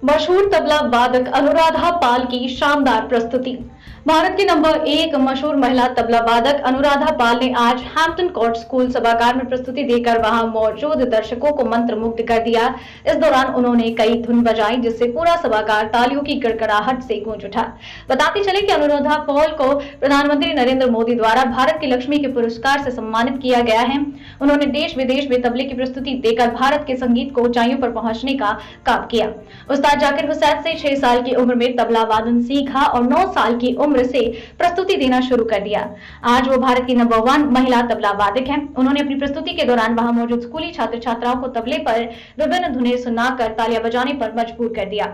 मशहूर तबला वादक अनुराधा पाल की शानदार प्रस्तुति। भारत की नंबर 1 मशहूर महिला तबला वादक अनुराधा पाल ने आज हैम्पटन कोर्ट स्कूल सभागार में प्रस्तुति देकर वहां मौजूद दर्शकों को मंत्रमुग्ध कर दिया। इस दौरान उन्होंने कई धुन बजाई, जिससे पूरा सभागार तालियों की गड़गड़ाहट से गूंज उठा। बताते चले कि अनुराधा पाल को प्रधानमंत्री नरेंद्र मोदी द्वारा भारत की लक्ष्मी के पुरस्कार से सम्मानित किया गया है। उन्होंने देश विदेश में तबले की प्रस्तुति देकर भारत के संगीत को ऊंचाइयों पर पहुंचने का काम किया। उस्ताद जाकिर हुसैन से 6 साल की उम्र में तबला वादन सीखा और 9 साल की उम्र से प्रस्तुति देना शुरू कर दिया। आज वो भारत की नंबर 1 महिला तबला वादक हैं। उन्होंने अपनी प्रस्तुति के दौरान वहां मौजूद स्कूली छात्र छात्राओं को तबले पर विभिन्न धुनें सुनाकर तालियां बजाने पर मजबूर कर दिया।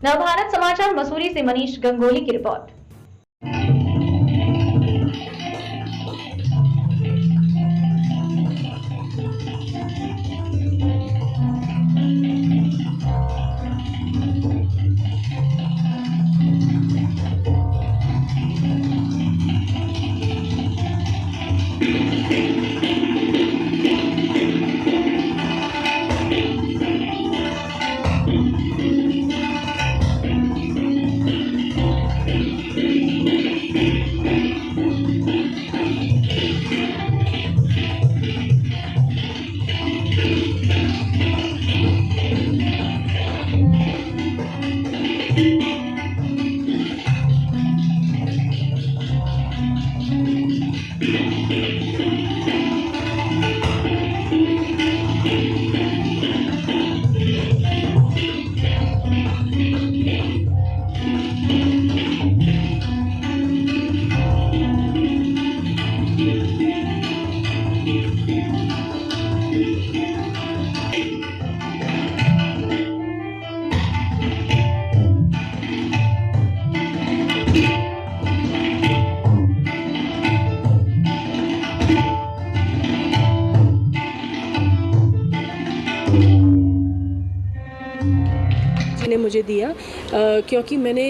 नवभारत समाचार मसूरी से मनीष गंगोली की रिपोर्ट। ने मुझे दिया क्योंकि मैंने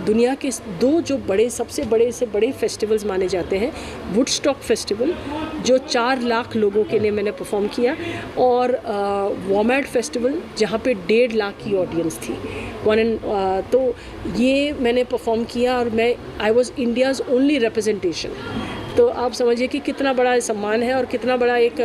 दुनिया के दो जो सबसे बड़े फेस्टिवल्स माने जाते हैं, वुडस्टॉक फेस्टिवल जो 4 लाख लोगों के लिए मैंने परफॉर्म किया, और वॉमैड फेस्टिवल जहाँ पे 1.5 लाख की ऑडियंस थी। तो ये मैंने परफॉर्म किया और I was India's only representation. तो आप समझिए कि कितना बड़ा सम्मान है और कितना बड़ा एक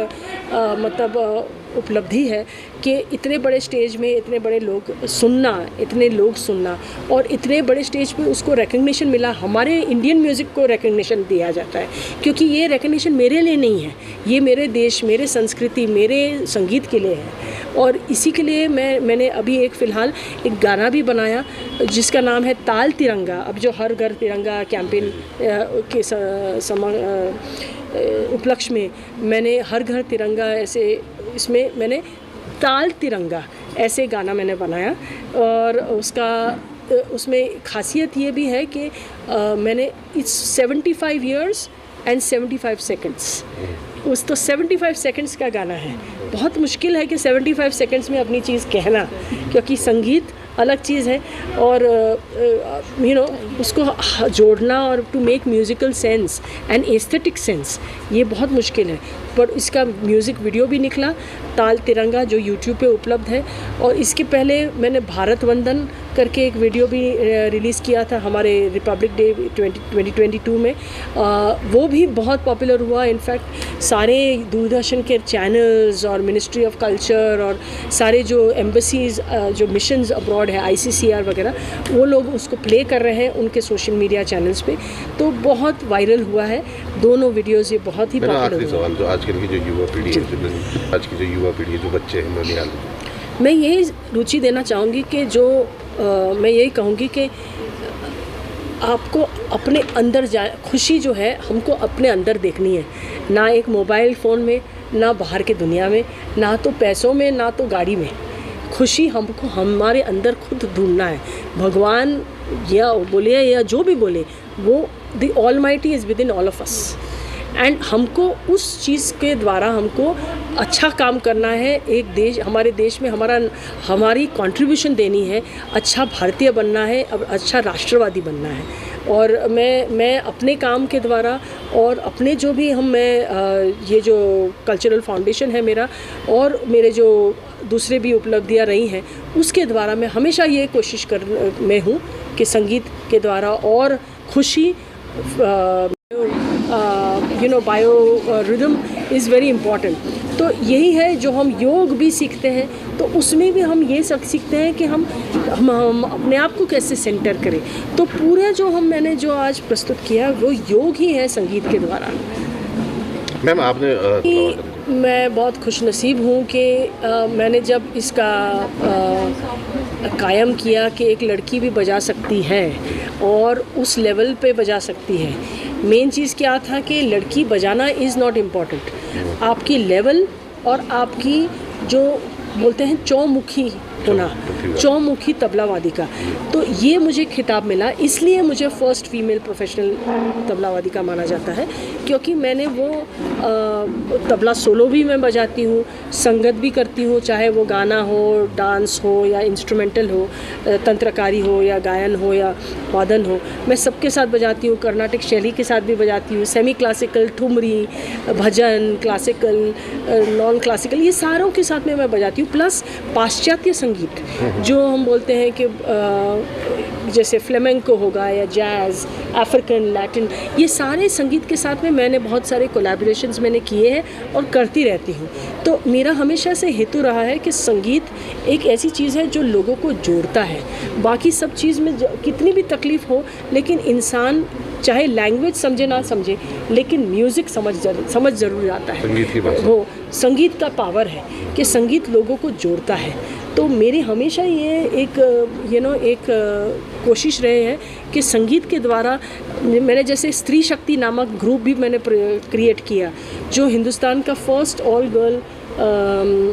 उपलब्धि है कि इतने बड़े स्टेज में इतने लोग सुनना और इतने बड़े स्टेज पे उसको रिकग्निशन मिला। हमारे इंडियन म्यूज़िक को रिकग्निशन दिया जाता है, क्योंकि ये रिकग्निशन मेरे लिए नहीं है, ये मेरे देश, मेरे संस्कृति, मेरे संगीत के लिए है। और इसी के लिए मैंने अभी फ़िलहाल एक गाना भी बनाया जिसका नाम है ताल तिरंगा। अब जो हर घर तिरंगा कैंपेन के उपलक्ष्य में मैंने हर घर तिरंगा इसमें मैंने ताल तिरंगा ऐसे गाना मैंने बनाया, और उसमें खासियत ये भी है कि मैंने इट्स 75 years and 75 seconds। तो 75 सेकंड्स का गाना है। बहुत मुश्किल है कि 75 सेकंड्स में अपनी चीज़ कहना, क्योंकि संगीत अलग चीज़ है और उसको जोड़ना और to make musical sense and aesthetic sense ये बहुत मुश्किल है। पर इसका म्यूज़िक वीडियो भी निकला, ताल तिरंगा, जो यूट्यूब पे उपलब्ध है। और इसके पहले मैंने भारत वंदन करके एक वीडियो भी रिलीज़ किया था हमारे रिपब्लिक डे 2022 में। वो भी बहुत पॉपुलर हुआ। इनफैक्ट सारे दूरदर्शन के चैनल्स और मिनिस्ट्री ऑफ कल्चर और सारे जो एम्बेसीज़ जो मिशंस अब्रॉड है, ICCR वगैरह, वो लोग उसको प्ले कर रहे हैं उनके सोशल मीडिया चैनल्स पे। तो बहुत वायरल हुआ है दोनों वीडियोज़, ये बहुत ही पॉपुलर हुआ। जो आजकल की जो युवा पीढ़ी है, आज की जो युवा पीढ़ी है, जो बच्चे हैं, मैं यही रुचि देना चाहूँगी कि मैं यही कहूँगी कि आपको अपने अंदर खुशी जो है हमको अपने अंदर देखनी है, ना एक मोबाइल फ़ोन में, ना बाहर के दुनिया में, ना तो पैसों में, ना तो गाड़ी में। खुशी हमको हमारे अंदर खुद ढूंढना है। भगवान या बोले या जो भी बोले, वो the almighty is with in all of us, and हमको उस चीज़ के द्वारा हमको अच्छा काम करना है। एक देश, हमारे देश में हमारी कंट्रीब्यूशन देनी है, अच्छा भारतीय बनना है, अब अच्छा राष्ट्रवादी बनना है। और मैं अपने काम के द्वारा और अपने जो भी ये जो कल्चरल फाउंडेशन है मेरा, और मेरे जो दूसरे भी उपलब्धियाँ रही हैं, उसके द्वारा मैं हमेशा ये कोशिश में हूँ कि संगीत के द्वारा और खुशी bio rhythm is very important. तो यही है जो हम योग भी सीखते हैं, तो उसमें भी हम ये सब सीखते हैं कि हम अपने आप को कैसे सेंटर करें। तो पूरा जो मैंने जो आज प्रस्तुत किया वो योग ही है संगीत के द्वारा। मैम आपने मैं बहुत खुशनसीब हूँ कि मैंने जब इसका कायम किया कि एक लड़की भी बजा सकती है और उस लेवल पे बजा सकती है। मेन चीज़ क्या था कि लड़की बजाना इज़ नॉट इम्पॉर्टेंट, आपकी लेवल और आपकी जो बोलते हैं चौमुखी होना, चौमुखी तबला वादिका। तो ये मुझे खिताब मिला, इसलिए मुझे फर्स्ट फीमेल प्रोफेशनल तबला वादिका माना जाता है, क्योंकि मैंने वो तबला सोलो भी मैं बजाती हूँ, संगत भी करती हूँ, चाहे वो गाना हो, डांस हो या इंस्ट्रूमेंटल हो, तंत्रकारी हो या गायन हो या वादन हो, मैं सबके साथ बजाती हूँ। कर्नाटक शैली के साथ भी बजाती हूँ, सेमी क्लासिकल, ठुमरी, भजन, क्लासिकल, नॉन क्लासिकल, ये सारों के साथ में मैं बजाती हूँ। प्लस पाश्चात्य संगीत जो हम बोलते हैं कि जैसे फ्लेमेंको होगा या जैज़, अफ्रीकन, लैटिन, ये सारे संगीत के साथ में मैंने बहुत सारे कोलैबोरेशंस मैंने किए हैं और करती रहती हूँ। तो मेरा हमेशा से हेतु रहा है कि संगीत एक ऐसी चीज़ है जो लोगों को जोड़ता है। बाकी सब चीज़ में कितनी भी तकलीफ़ हो, लेकिन इंसान चाहे लैंग्वेज समझे ना समझे, लेकिन म्यूज़िक समझ ज़रूर जाता है। संगीत की भाषा, वो संगीत का पावर है कि संगीत लोगों को जोड़ता है। तो मेरी हमेशा ये एक कोशिश रहे है कि संगीत के द्वारा मैंने जैसे स्त्री शक्ति नामक ग्रुप भी मैंने क्रिएट किया, जो हिंदुस्तान का फर्स्ट ऑल गर्ल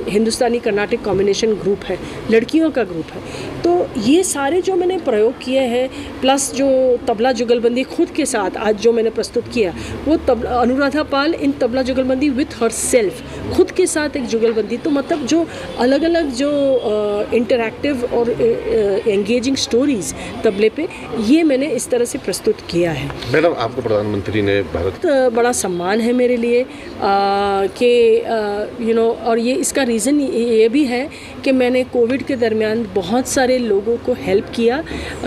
हिंदुस्तानी कर्नाटक कॉम्बिनेशन ग्रुप है, लड़कियों का ग्रुप है। तो ये सारे जो मैंने प्रयोग किए हैं, प्लस जो तबला जुगलबंदी खुद के साथ आज जो मैंने प्रस्तुत किया, वो अनुराधा पाल इन तबला जुगलबंदी विथ हर सेल्फ, खुद के साथ एक जुगलबंदी। तो मतलब जो अलग अलग जो इंटरैक्टिव और एंगेजिंग स्टोरीज़ तबले पे, ये मैंने इस तरह से प्रस्तुत किया है। मैडम आपको प्रधानमंत्री ने भारत बड़ा सम्मान है मेरे लिए कि और ये इसका रीज़न ये भी है कि मैंने कोविड के दरमियान बहुत सारे लोगों को हेल्प किया।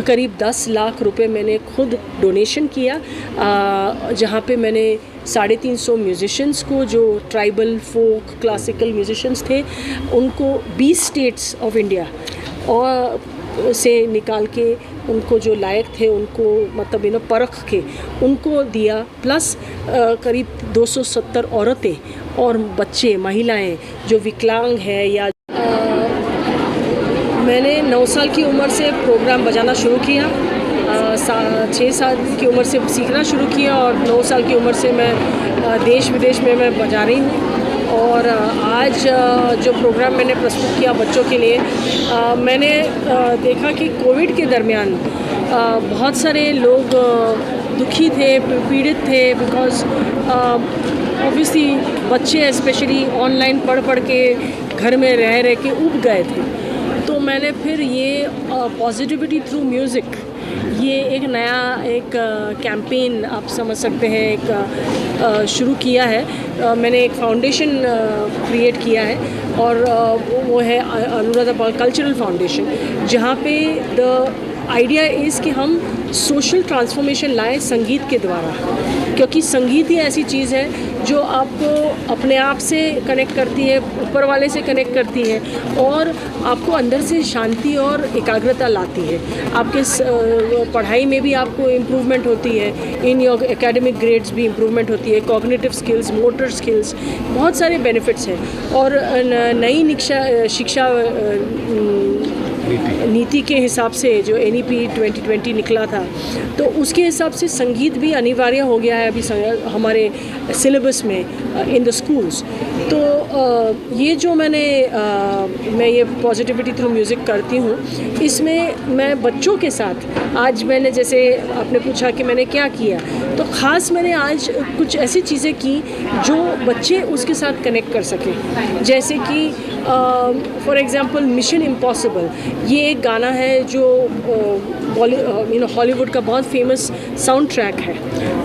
करीब 10 लाख रुपए मैंने खुद डोनेशन किया, जहाँ पे मैंने 350 म्यूज़िशंस को, जो ट्राइबल, फोक, क्लासिकल म्यूज़िशंस थे, उनको 20 स्टेट्स ऑफ इंडिया और से निकाल के उनको जो लायक थे उनको मतलब परख के उनको दिया। प्लस करीब 270 औरतें और बच्चे, महिलाएं जो विकलांग हैं या मैंने 9 साल की उम्र से प्रोग्राम बजाना शुरू किया, 6 साल की उम्र से सीखना शुरू किया और 9 साल की उम्र से मैं देश विदेश में मैं बजा रही हूँ। और आज जो प्रोग्राम मैंने प्रस्तुत किया बच्चों के लिए, मैंने देखा कि कोविड के दरमियान बहुत सारे लोग दुखी थे, पीड़ित थे, बिकॉज़ ऑब्वियसली बच्चे स्पेशली ऑनलाइन पढ़ के घर में रह के ऊब गए थे। तो मैंने फिर ये पॉजिटिविटी थ्रू म्यूज़िक, ये एक नया एक कैंपेन आप समझ सकते हैं, एक शुरू किया है। मैंने एक फाउंडेशन क्रिएट किया है और वो है अनुराधा पाल कल्चरल फाउंडेशन, जहाँ पे द आइडिया इज़ कि हम सोशल ट्रांसफॉर्मेशन लाएं संगीत के द्वारा, क्योंकि संगीत ही ऐसी चीज़ है जो आपको अपने आप से कनेक्ट करती है, ऊपर वाले से कनेक्ट करती है और आपको अंदर से शांति और एकाग्रता लाती है। आपके पढ़ाई में भी आपको इम्प्रूवमेंट होती है, इन योर एकेडमिक ग्रेड्स भी इम्प्रूवमेंट होती है, कॉग्निटिव स्किल्स, मोटर स्किल्स, बहुत सारे बेनिफिट्स हैं। और नई शिक्षा नीति के हिसाब से जो NEP 2020 निकला था, तो उसके हिसाब से संगीत भी अनिवार्य हो गया है अभी हमारे सिलेबस में इन द स्कूल्स। तो ये जो मैं ये पॉजिटिविटी थ्रू म्यूज़िक करती हूँ, इसमें मैं बच्चों के साथ आज मैंने जैसे आपने पूछा कि मैंने क्या किया, तो ख़ास मैंने आज कुछ ऐसी चीज़ें की जो बच्चे उसके साथ कनेक्ट कर सकें। जैसे कि फॉर एग्ज़ाम्पल मिशन इम्पॉसिबल, ये एक गाना है जो हॉलीवुड का बहुत फेमस साउंड ट्रैक है,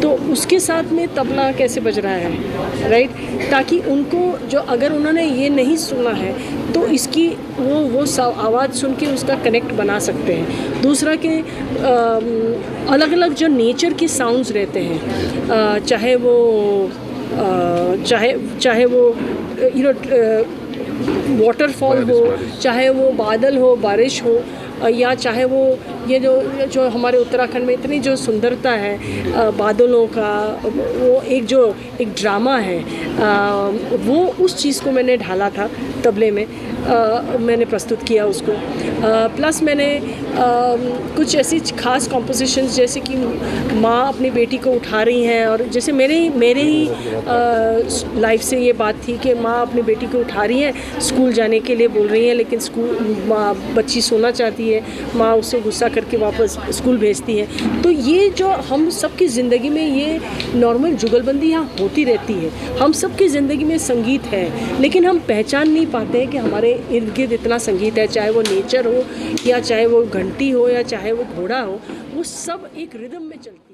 तो उसके साथ में तबला कैसे बज रहा है, राइट, ताकि उनको जो अगर उन्होंने ये नहीं सुना है तो इसकी वो आवाज़ सुन के उसका कनेक्ट बना सकते हैं। दूसरा कि अलग अलग जो नेचर की साउंड्स रहते हैं, चाहे वो वाटरफॉल हो, चाहे वो बादल हो, बारिश हो, या चाहे वो ये जो हमारे उत्तराखंड में इतनी जो सुंदरता है बादलों का, वो एक ड्रामा है, वो उस चीज़ को मैंने ढाला था तबले में, मैंने प्रस्तुत किया उसको। प्लस मैंने कुछ ऐसी खास कॉम्पोजिशंस, जैसे कि माँ अपनी बेटी को उठा रही हैं, और जैसे मेरे ही लाइफ से ये बात थी कि माँ अपनी बेटी को उठा रही हैं, स्कूल जाने के लिए बोल रही हैं, लेकिन बच्ची सोना चाहती है, माँ उससे गुस्सा करके वापस स्कूल भेजती है। तो ये जो हम सबकी ज़िंदगी में ये नॉर्मल जुगलबंदी यहाँ होती रहती है, हम सबकी ज़िंदगी में संगीत है, लेकिन हम पहचान नहीं पाते हैं कि हमारे इर्द गिर्द इतना संगीत है, चाहे वो नेचर हो, या चाहे वो घंटी हो, या चाहे वो घोड़ा हो, वो सब एक रिदम में चलती है।